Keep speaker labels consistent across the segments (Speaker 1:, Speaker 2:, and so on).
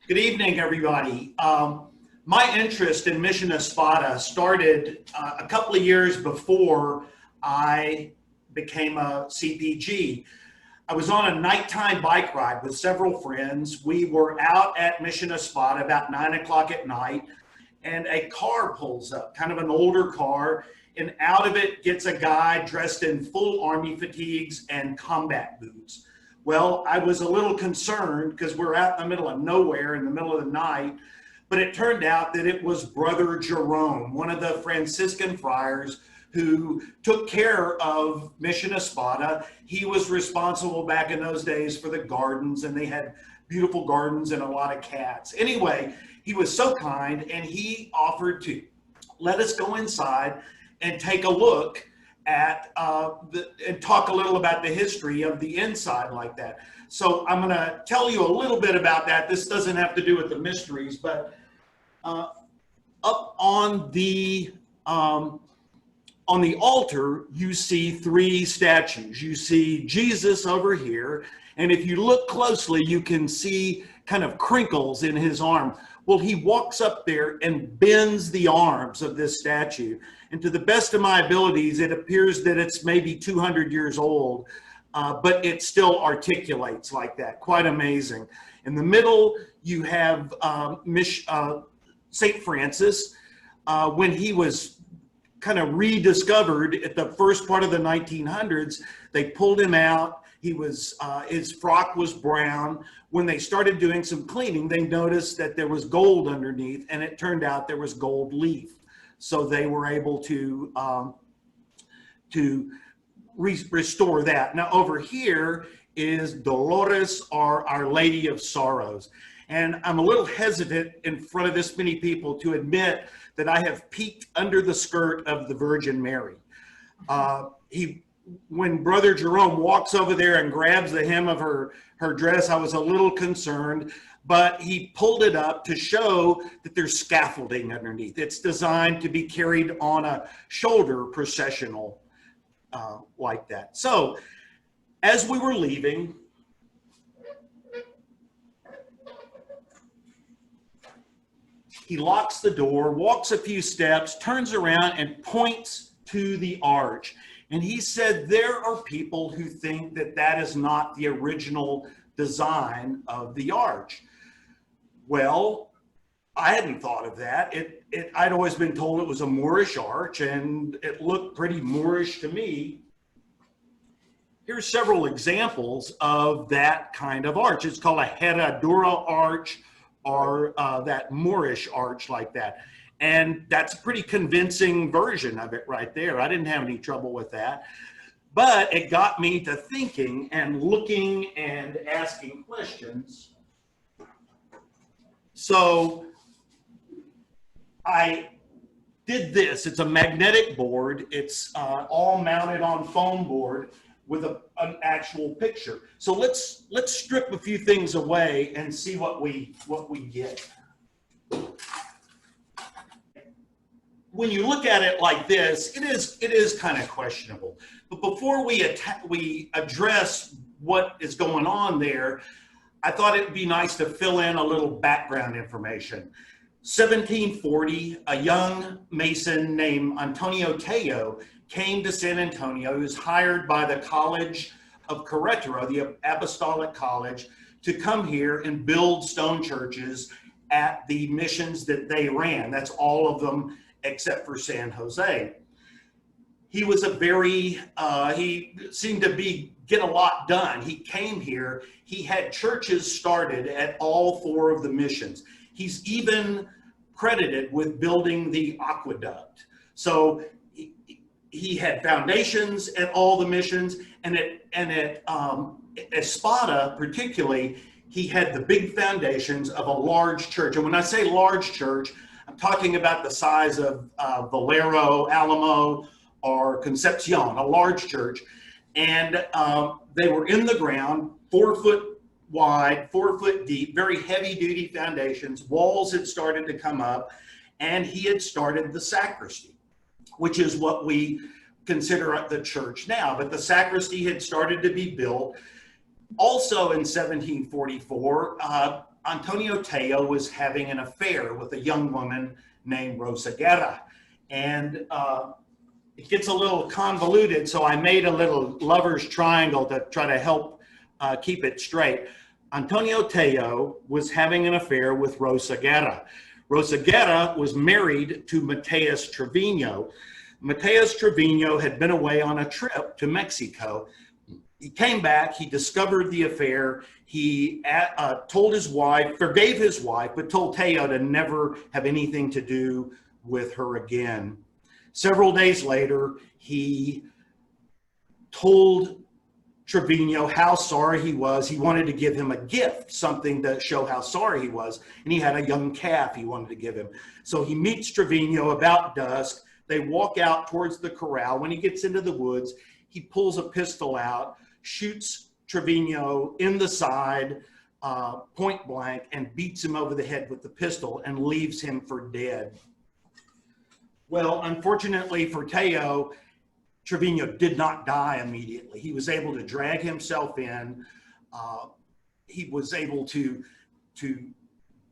Speaker 1: Good evening, everybody. My interest in Mission Espada started a couple of years before I became a CPG. I was on a nighttime bike ride with several friends. We were out at Mission Espada about 9 o'clock at night, and a car pulls up, kind of an older car, and out of it gets a guy dressed in full army fatigues and combat boots. Well, I was a little concerned because we're out in the middle of nowhere in the middle of the night, but it turned out that it was Brother Jerome, one of the Franciscan friars who took care of Mission Espada. He was responsible back in those days for the gardens, and they had beautiful gardens and a lot of cats. Anyway, he was so kind, and he offered to let us go inside and take a look at and talk a little about the history of the inside like that. So I'm going to tell you a little bit about that. This doesn't have to do with the mysteries, but up on the altar, you see three statues. You see Jesus over here, and if you look closely, you can see kind of crinkles in his arm. Well, he walks up there and bends the arms of this statue. And to the best of my abilities, it appears that it's maybe 200 years old, but it still articulates like that. Quite amazing. In the middle, you have St. Francis. When he was kind of rediscovered at the first part of the 1900s, they pulled him out. He was, his frock was brown. When they started doing some cleaning, they noticed that there was gold underneath, and it turned out there was gold leaf. So they were able to restore that. Now over here is Dolores, or Our Lady of Sorrows. And I'm a little hesitant in front of this many people to admit that I have peeked under the skirt of the Virgin Mary. When Brother Jerome walks over there and grabs the hem of her dress, I was a little concerned, but he pulled it up to show that there's scaffolding underneath. It's designed to be carried on a shoulder processional like that. So as we were leaving, he locks the door, walks a few steps, turns around and points to the arch. And he said, there are people who think that that is not the original design of the arch. Well, I hadn't thought of that. I'd always been told it was a Moorish arch, and it looked pretty Moorish to me. Here's several examples of that kind of arch. It's called a Herradura arch, or that Moorish arch like that. And that's a pretty convincing version of it right there. I didn't have any trouble with that. But it got me to thinking and looking and asking questions. So I did this. It's a magnetic board. It's all mounted on foam board with an actual picture. So let's strip a few things away and see what we get. When you look at it like this, it is kind of questionable. But before we address what is going on there, I thought it'd be nice to fill in a little background information. 1740, a young Mason named Antonio Tello came to San Antonio. He was hired by the College of Querétaro, the Apostolic College, to come here and build stone churches at the missions that they ran. That's all of them except for San Jose. He was he seemed to get a lot done. He came here, he had churches started at all four of the missions. He's even credited with building the aqueduct. So he had foundations at all the missions, and at Espada particularly, he had the big foundations of a large church. And when I say large church, I'm talking about the size of Valero, Alamo, or Concepcion, a large church. And they were in the ground, 4 foot wide, 4 foot deep, very heavy duty foundations. Walls had started to come up, and he had started the sacristy, which is what we consider the church now. But the sacristy had started to be built. Also in 1744, Antonio Teo was having an affair with a young woman named Rosa Guerra. And it gets a little convoluted, so I made a little lover's triangle to try to help keep it straight. Antonio Teo was having an affair with Rosa Guerra. Rosa Guerra was married to Mateus Trevino. Mateus Trevino had been away on a trip to Mexico. He came back, he discovered the affair, he told his wife, forgave his wife, but told Teo to never have anything to do with her again. Several days later, he told Trevino how sorry he was. He wanted to give him a gift, something to show how sorry he was. And he had a young calf he wanted to give him. So he meets Trevino about dusk. They walk out towards the corral. When he gets into the woods, he pulls a pistol out, shoots Trevino in the side, point blank, and beats him over the head with the pistol and leaves him for dead. Well, unfortunately for Teo, Trevino did not die immediately. He was able to drag himself in. He was able to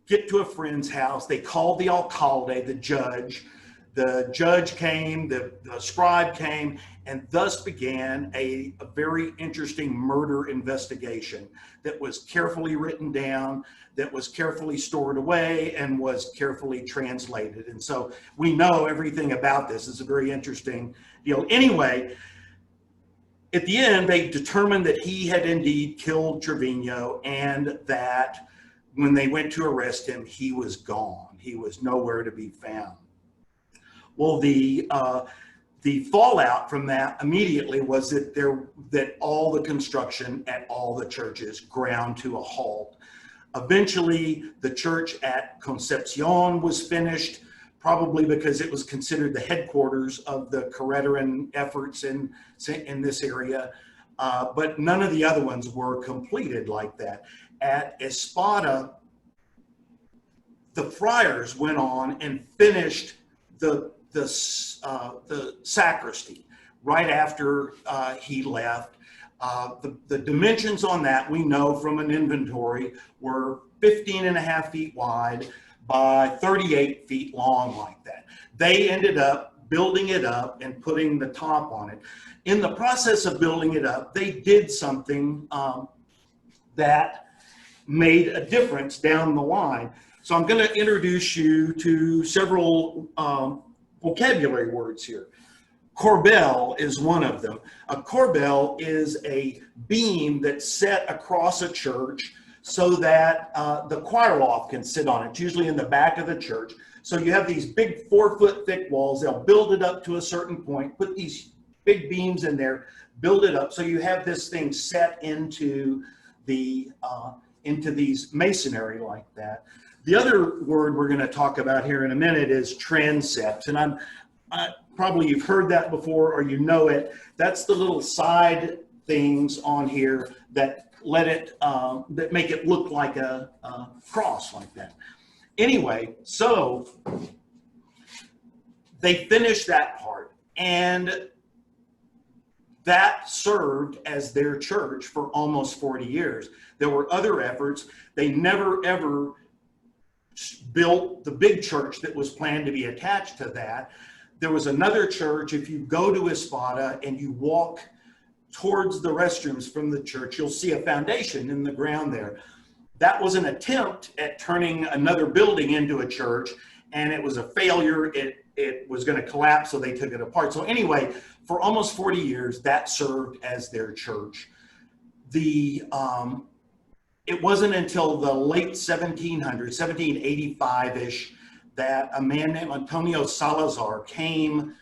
Speaker 1: get to a friend's house. They called the alcalde, the judge. The judge came, the scribe came, and thus began a very interesting murder investigation that was carefully written down, that was carefully stored away, and was carefully translated. And so we know everything about this. It's a very interesting deal. Anyway, at the end, they determined that he had indeed killed Trevino, and that when they went to arrest him, he was gone. He was nowhere to be found. Well, the fallout from that immediately was that all the construction at all the churches ground to a halt. Eventually, the church at Concepcion was finished, probably because it was considered the headquarters of the Querétaran efforts in this area. But none of the other ones were completed like that. At Espada, the friars went on and finished the sacristy right after he left. The dimensions on that, we know from an inventory, were 15.5 feet wide by 38 feet long, like that. They ended up building it up and putting the top on it. In the process of building it up, they did something that made a difference down the line. So I'm going to introduce you to several vocabulary words here. Corbel is one of them. A corbel is a beam that's set across a church so that the choir loft can sit on it. It's usually in the back of the church. So you have these big 4-foot thick walls. They'll build it up to a certain point, put these big beams in there, build it up. So you have this thing set into these masonry like that. The other word we're going to talk about here in a minute is transepts, and probably you've heard that before or you know it. That's the little side things on here that that make it look like a cross like that. Anyway, so they finished that part, and that served as their church for almost 40 years. There were other efforts. They never ever built the big church that was planned to be attached to that. There was another church. If you go to Espada and you walk towards the restrooms from the church, you'll see a foundation in the ground there. That was an attempt at turning another building into a church, and it was a failure. It was going to collapse, so they took it apart. So anyway, for almost 40 years, that served as their church. It wasn't until the late 1700s, 1785-ish, that a man named Antonio Salazar came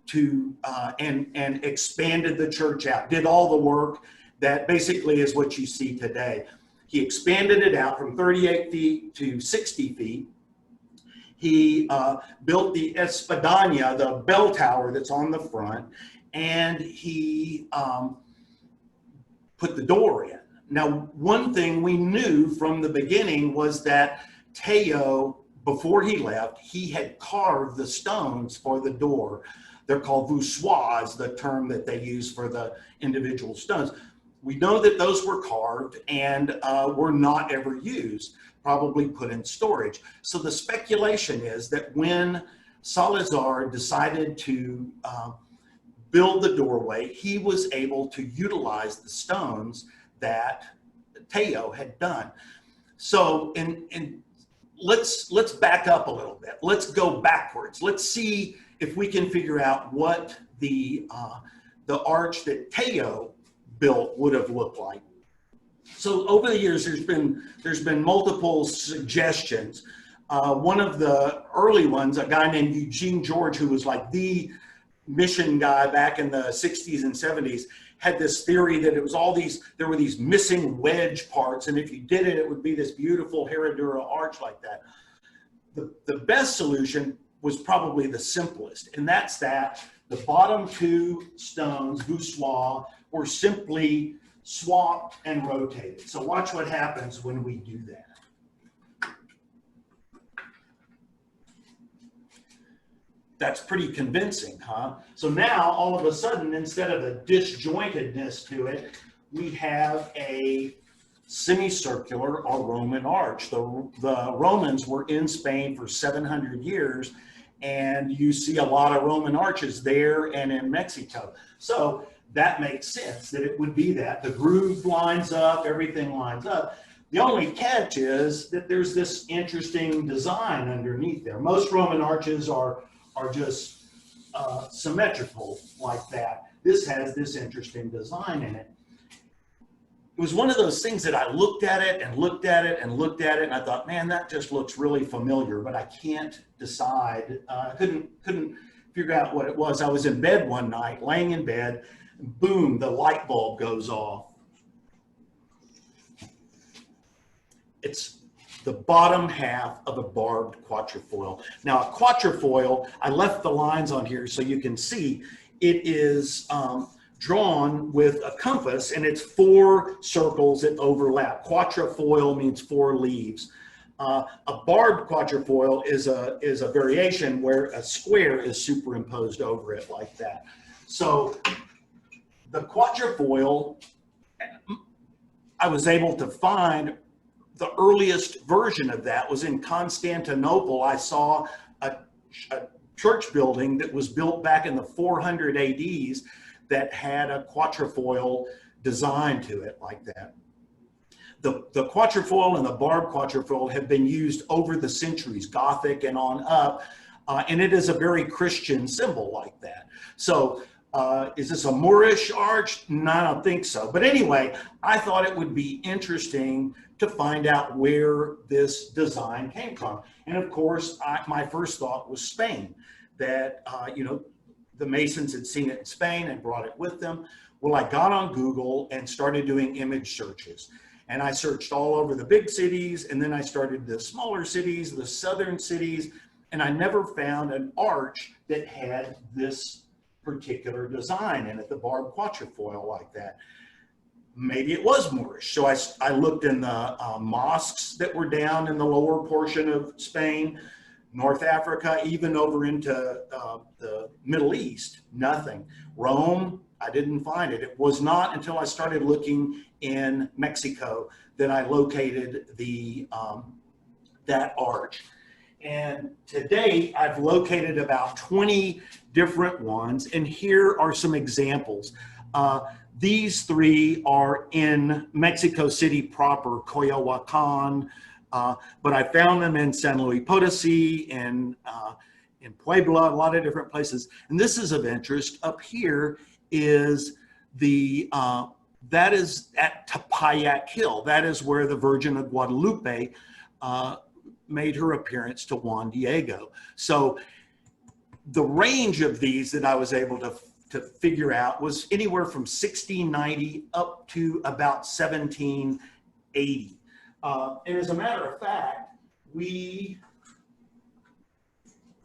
Speaker 1: to and expanded the church out, did all the work that basically is what you see today. He expanded it out from 38 feet to 60 feet. He built the Espadana, the bell tower that's on the front, and he put the door in. Now, one thing we knew from the beginning was that Teo, before he left, he had carved the stones for the door. They're called voussoirs, the term that they use for the individual stones. We know that those were carved and were not ever used, probably put in storage. So the speculation is that when Salazar decided to build the doorway, he was able to utilize the stones that Teo had done. So let's back up a little bit. Let's go backwards. Let's see if we can figure out what the arch that Teo built would have looked like. So over the years, there's been multiple suggestions. One of the early ones, a guy named Eugene George, who was like the mission guy back in the 60s and 70s, had this theory that it was there were these missing wedge parts, and if you did it, it would be this beautiful Herradura arch like that. The best solution was probably the simplest, and that's that the bottom two stones, voussoirs, were simply swapped and rotated. So watch what happens when we do that. That's pretty convincing, huh? So now, all of a sudden, instead of a disjointedness to it, we have a semicircular or Roman arch. The Romans were in Spain for 700 years, and you see a lot of Roman arches there and in Mexico. So that makes sense that it would be that. The groove lines up, everything lines up. The only catch is that there's this interesting design underneath there. Most Roman arches are just symmetrical like that. This has this interesting design in it. It was one of those things that I looked at it and looked at it and looked at it, and I thought, man, that just looks really familiar, but I can't decide. I couldn't figure out what it was. I was in bed one night, laying in bed, and boom, the light bulb goes off. It's the bottom half of a barbed quatrefoil. Now, a quatrefoil, I left the lines on here so you can see, it is drawn with a compass, and it's 4 circles that overlap. Quatrefoil means 4 leaves. A barbed quatrefoil is a variation where a square is superimposed over it like that. So the quatrefoil, I was able to find the earliest version of that was in Constantinople. I saw a church building that was built back in the 400 ADs that had a quatrefoil design to it like that. The quatrefoil and the barbed quatrefoil have been used over the centuries, Gothic and on up, and it is a very Christian symbol like that. So is this a Moorish arch? No, I don't think so. But anyway, I thought it would be interesting to find out where this design came from. And of course, my first thought was Spain, that, the Masons had seen it in Spain and brought it with them. Well, I got on Google and started doing image searches. And I searched all over the big cities, and then I started the smaller cities, the southern cities, and I never found an arch that had this particular design in it, the barbed quatrefoil like that. Maybe it was Moorish. So I looked in the mosques that were down in the lower portion of Spain, North Africa, even over into the Middle East, nothing. Rome, I didn't find it. It was not until I started looking in Mexico that I located that arch. And to date, I've located about 20 different ones, and here are some examples. These 3 are in Mexico City proper, Coyoacan, but I found them in San Luis Potosi and in Puebla, a lot of different places. And this is of interest. Up here is that is at Tepeyac Hill. That is where the Virgin of Guadalupe made her appearance to Juan Diego. So the range of these that I was able to figure out was anywhere from 1690 up to about 1780. And as a matter of fact, we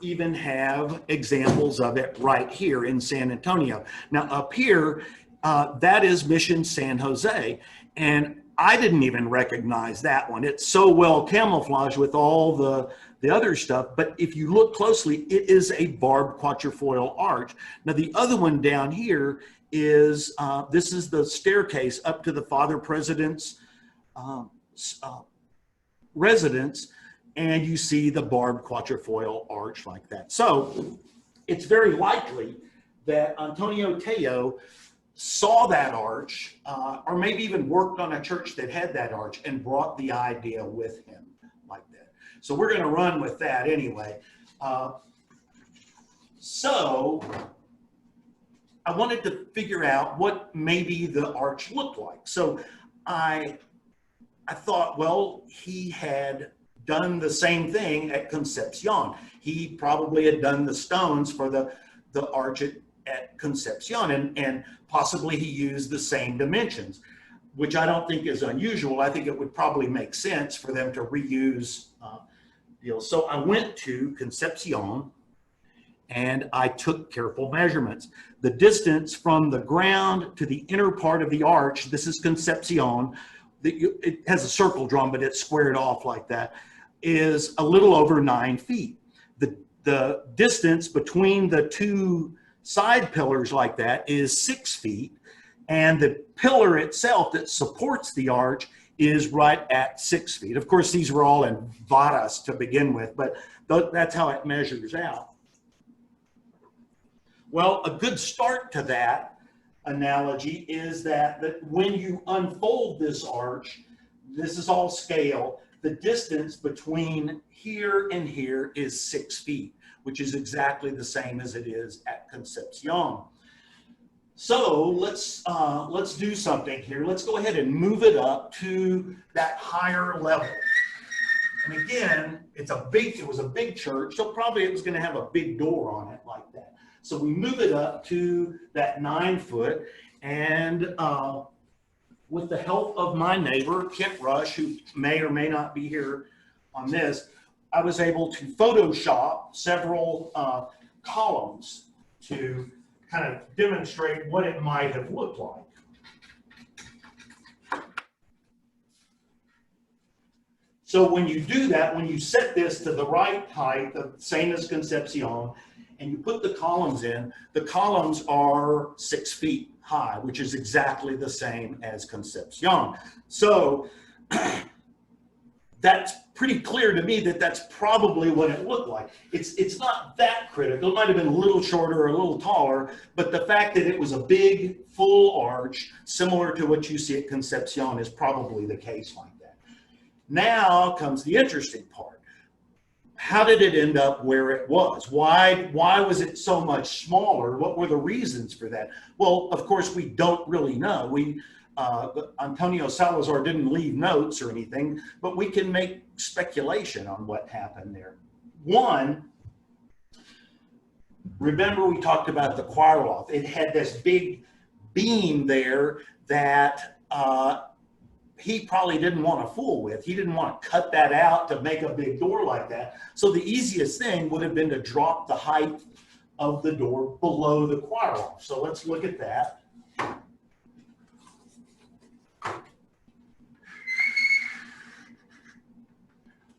Speaker 1: even have examples of it right here in San Antonio. Now up here, that is Mission San Jose. And I didn't even recognize that one. It's so well camouflaged with all the other stuff, but if you look closely, it is a barbed quatrefoil arch. Now the other one down here is, this is the staircase up to the Father President's residence, and you see the barbed quatrefoil arch like that. So it's very likely that Antonio Teo saw that arch, or maybe even worked on a church that had that arch and brought the idea with him like that. So we're going to run with that anyway. So I wanted to figure out what maybe the arch looked like. So I thought, well, he had done the same thing at Concepcion. He probably had done the stones for the arch at Concepcion, and possibly he used the same dimensions, which I don't think is unusual. I think it would probably make sense for them to reuse deals. So I went to Concepcion and I took careful measurements. The distance from the ground to the inner part of the arch, this is Concepcion, it has a circle drawn, but it's squared off like that, is a little over 9 feet. The distance between the two side pillars like that is 6 feet, and the pillar itself that supports the arch is right at 6 feet. Of course, these were all in varas to begin with, but that's how it measures out. Well, a good start to that analogy is that when you unfold this arch, this is all scale, the distance between here and here is 6 feet, which is exactly the same as it is at Concepcion. So let's do something here. Let's go ahead and move it up to that higher level. And again, it was a big church, so probably it was going to have a big door on it like that. So we move it up to that 9 foot, and with the help of my neighbor, Kent Rush, who may or may not be here on this, I was able to Photoshop several columns to kind of demonstrate what it might have looked like. So when you do that, when you set this to the right height, the same as Concepcion, and you put the columns in, the columns are 6 feet high, which is exactly the same as Concepcion. So that's pretty clear to me that that's probably what it looked like. It's not that critical. It might have been a little shorter or a little taller, but the fact that it was a big, full arch, similar to what you see at Concepcion, is probably the case like that. Now comes the interesting part. How did it end up where it was? Why was it so much smaller? What were the reasons for that? Well, of course, we don't really know. Antonio Salazar didn't leave notes or anything, but we can make speculation on what happened there. One, remember we talked about the choir loft. It had this big beam there that he probably didn't want to fool with. He didn't want to cut that out to make a big door like that. So the easiest thing would have been to drop the height of the door below the choir loft. So let's look at that.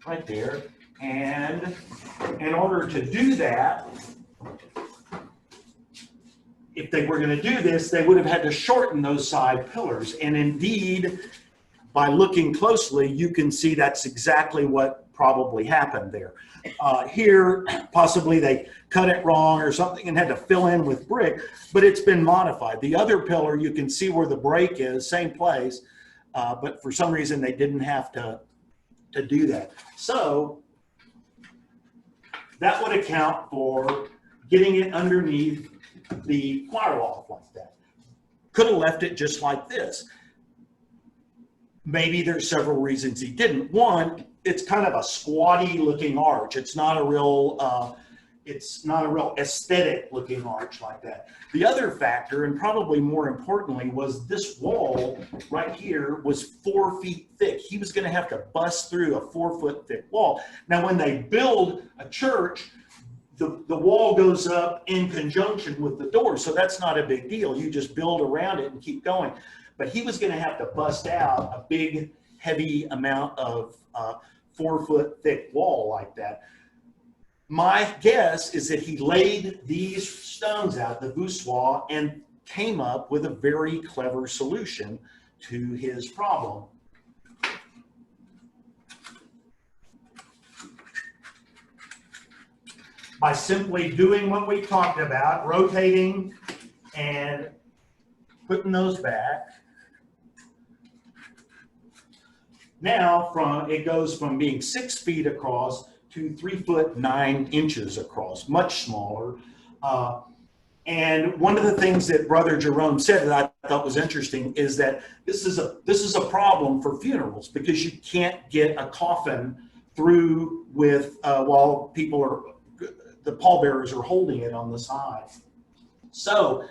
Speaker 1: Right there. And in order to do that, if they were going to do this, they would have had to shorten those side pillars. And indeed, by looking closely, you can see that's exactly what probably happened there. Here, possibly they cut it wrong or something and had to fill in with brick, but it's been modified. The other pillar, you can see where the break is, same place, but for some reason they didn't have to do that. So that would account for getting it underneath the choir loft like that. Could have left it just like this. Maybe there's several reasons he didn't. One, it's kind of a squatty looking arch. It's not a real aesthetic looking arch like that. The other factor, and probably more importantly, was this wall right here was 4 feet thick. He was going to have to bust through a 4 foot thick wall. Now, when they build a church, the wall goes up in conjunction with the door. So that's not a big deal. You just build around it and keep going. But he was going to have to bust out a big, heavy amount of 4 foot thick wall like that. My guess is that he laid these stones out, the voussoirs, and came up with a very clever solution to his problem. By simply doing what we talked about, rotating and putting those back. Now it goes from being 6 feet across to 3 foot 9 inches across, much smaller. And one of the things that Brother Jerome said that I thought was interesting is that this is a problem for funerals, because you can't get a coffin through with while the pallbearers are holding it on the side. So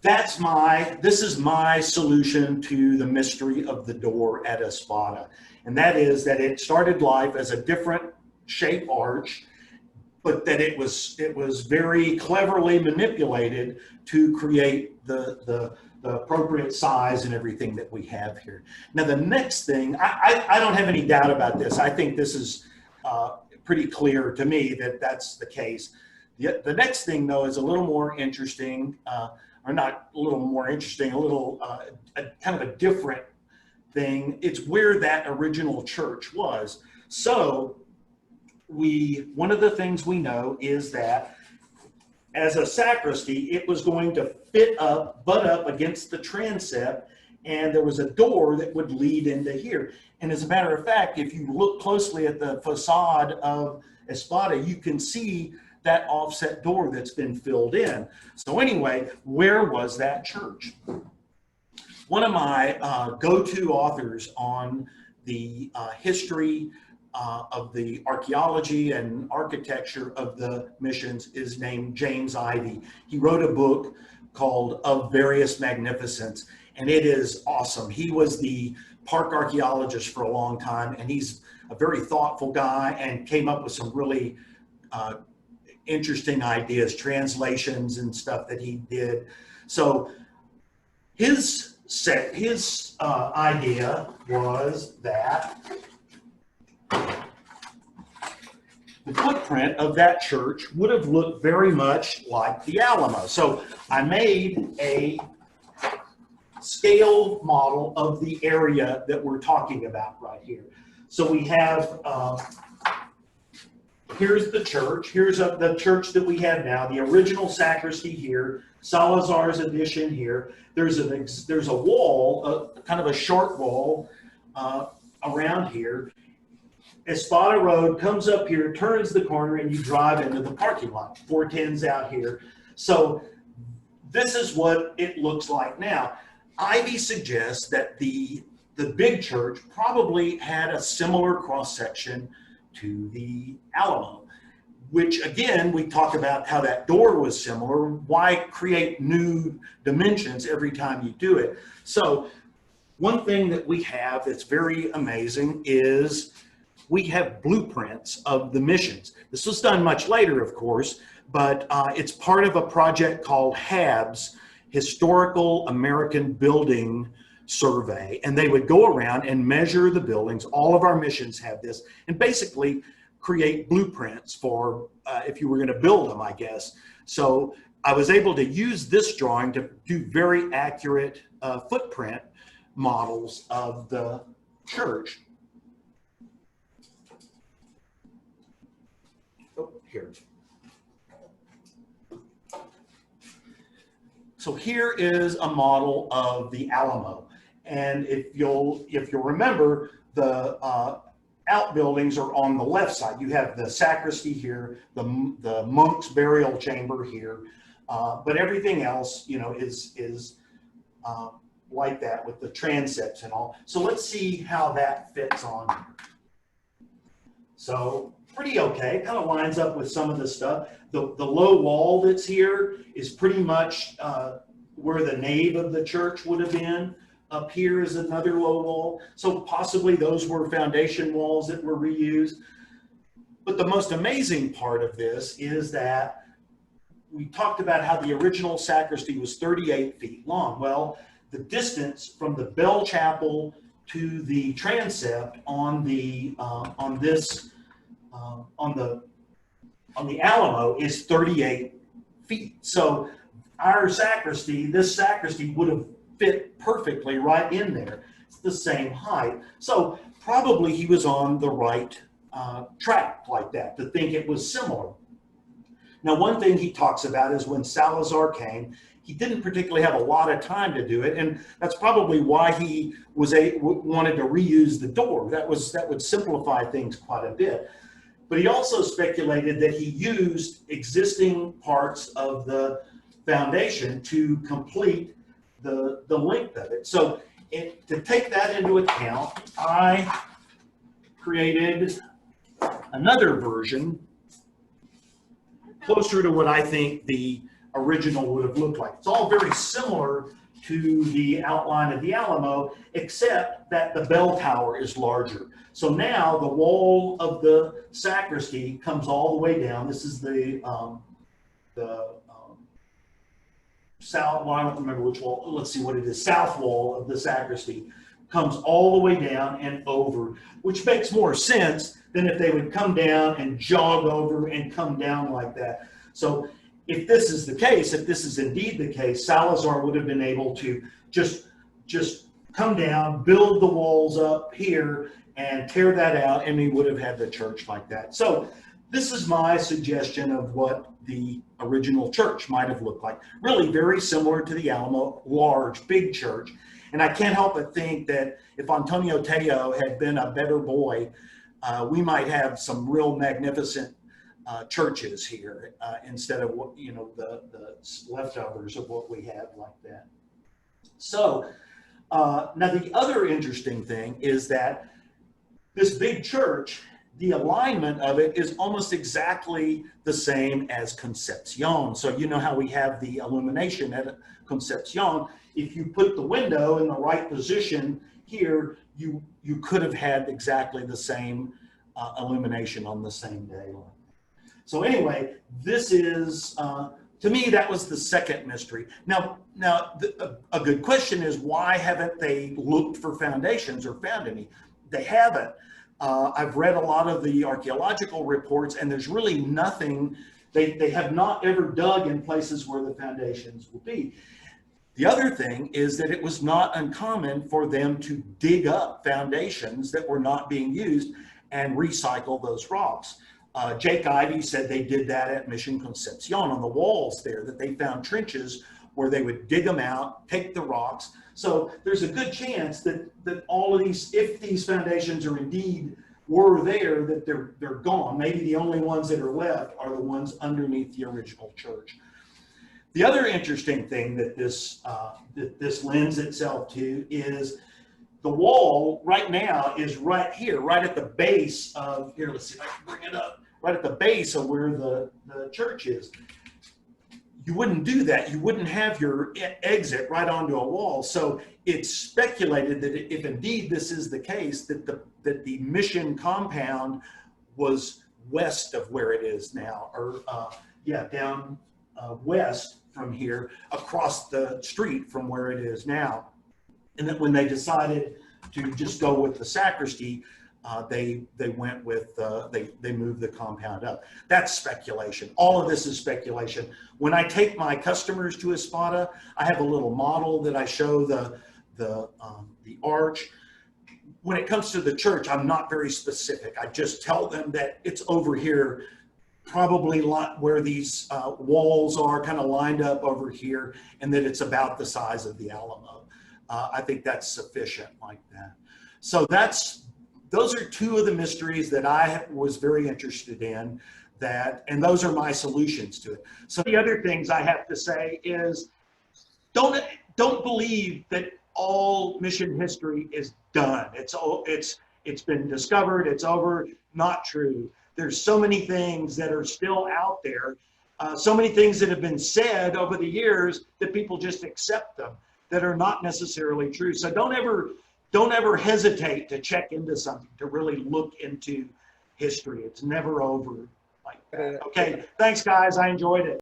Speaker 1: this is my solution to the mystery of the door at Espada. And that is that it started life as a different shape arch, but that it was very cleverly manipulated to create the appropriate size and everything that we have here. Now, the next thing, I don't have any doubt about this. I think this is pretty clear to me that that's the case. The next thing, though, is a little more interesting, or not a little more interesting, a little kind of a different thing. It's where that original church was. So one of the things we know is that as a sacristy, it was going to butt up against the transept, and there was a door that would lead into here. And as a matter of fact, if you look closely at the facade of Espada, you can see that offset door that's been filled in. So anyway, where was that church? One of my go-to authors on the history of the archaeology and architecture of the missions is named James Ivey. He wrote a book called Of Various Magnificence, and it is awesome. He was the park archaeologist for a long time, and he's a very thoughtful guy and came up with some really interesting ideas, translations and stuff that he did. So his idea was that the footprint of that church would have looked very much like the Alamo. So I made a scale model of the area that we're talking about right here. So we have, here's the church. Here's the church that we have now, the original sacristy here, Salazar's addition here. There's a wall, kind of a short wall around here. Espada Road comes up here, turns the corner, and you drive into the parking lot. 410's out here. So this is what it looks like now. Ivy suggests that the big church probably had a similar cross-section to the Alamo, which again, we talk about how that door was similar. Why create new dimensions every time you do it? So one thing that we have that's very amazing is we have blueprints of the missions. This was done much later, of course, but it's part of a project called HABS, Historical American Building Survey. And they would go around and measure the buildings. All of our missions have this, and basically create blueprints for if you were going to build them, I guess. So I was able to use this drawing to do very accurate footprint models of the church. Here. So here is a model of the Alamo, and if you'll remember, the outbuildings are on the left side. You have the sacristy here, the monk's burial chamber here, but everything else, is like that with the transepts and all. So let's see how that fits on. So pretty okay, kind of lines up with some of the stuff. The low wall that's here is pretty much where the nave of the church would have been. Up here is another low wall. So possibly those were foundation walls that were reused. But the most amazing part of this is that we talked about how the original sacristy was 38 feet long. Well, the distance from the bell chapel to the transept on the Alamo is 38 feet. So our sacristy, this sacristy would have fit perfectly right in there. It's the same height. So probably he was on the right track like that, to think it was similar. Now, one thing he talks about is when Salazar came, he didn't particularly have a lot of time to do it, and that's probably why he wanted to reuse the door. That would simplify things quite a bit. But he also speculated that he used existing parts of the foundation to complete the length of it. So to take that into account, I created another version closer to what I think the original would have looked like. It's all very similar to the outline of the Alamo, except that the bell tower is larger. So now the wall of the sacristy comes all the way down. This is the south, well, I don't remember which wall, let's see what it is, south wall of the sacristy comes all the way down and over, which makes more sense than if they would come down and jog over and come down like that. So if this is the case, if this is indeed the case, Salazar would have been able to just come down, build the walls up here, and tear that out, and he would have had the church like that. So this is my suggestion of what the original church might have looked like. Really very similar to the Alamo, large, big church. And I can't help but think that if Antonio Teo had been a better boy, we might have some real magnificent churches here instead of what, you know, the leftovers of what we have like that. So now the other interesting thing is that this big church, the alignment of it is almost exactly the same as Concepcion. So you know how we have the illumination at Concepcion. If you put the window in the right position here, you could have had exactly the same illumination on the same day. So anyway, this is, to me, that was the second mystery. Now a good question is, why haven't they looked for foundations or found any? They haven't. I've read a lot of the archaeological reports, and there's really nothing. They have not ever dug in places where the foundations will be. The other thing is that it was not uncommon for them to dig up foundations that were not being used and recycle those rocks. Jake Ivey said they did that at Mission Concepcion on the walls there, that they found trenches where they would dig them out, take the rocks. So there's a good chance that all of these, if these foundations are indeed were there, that they're gone. Maybe the only ones that are left are the ones underneath the original church. The other interesting thing that this lends itself to is the wall right now is right here, right at the base of, here, let's see if I can bring it up, right at the base of where the church is. You wouldn't do that. You wouldn't have your exit right onto a wall. So it's speculated that if indeed this is the case, that the mission compound was west of where it is now, or down west from here, across the street from where it is now. And that when they decided to just go with the sacristy, they went with they moved the compound up. That's speculation. All of this is speculation. When I take my customers to Espada, I have a little model that I show the arch. When it comes to the church, I'm not very specific. I just tell them that it's over here, probably where these walls are kind of lined up over here, and that it's about the size of the Alamo. I think that's sufficient like that. So those are two of the mysteries that I was very interested in, and those are my solutions to it. So the other things I have to say is, don't believe that all mission history is done. It's been discovered, it's over. Not true. There's so many things that are still out there, so many things that have been said over the years that people just accept them, that are not necessarily true. So don't ever hesitate to check into something, to really look into history. It's never over like that. Okay, thanks guys, I enjoyed it.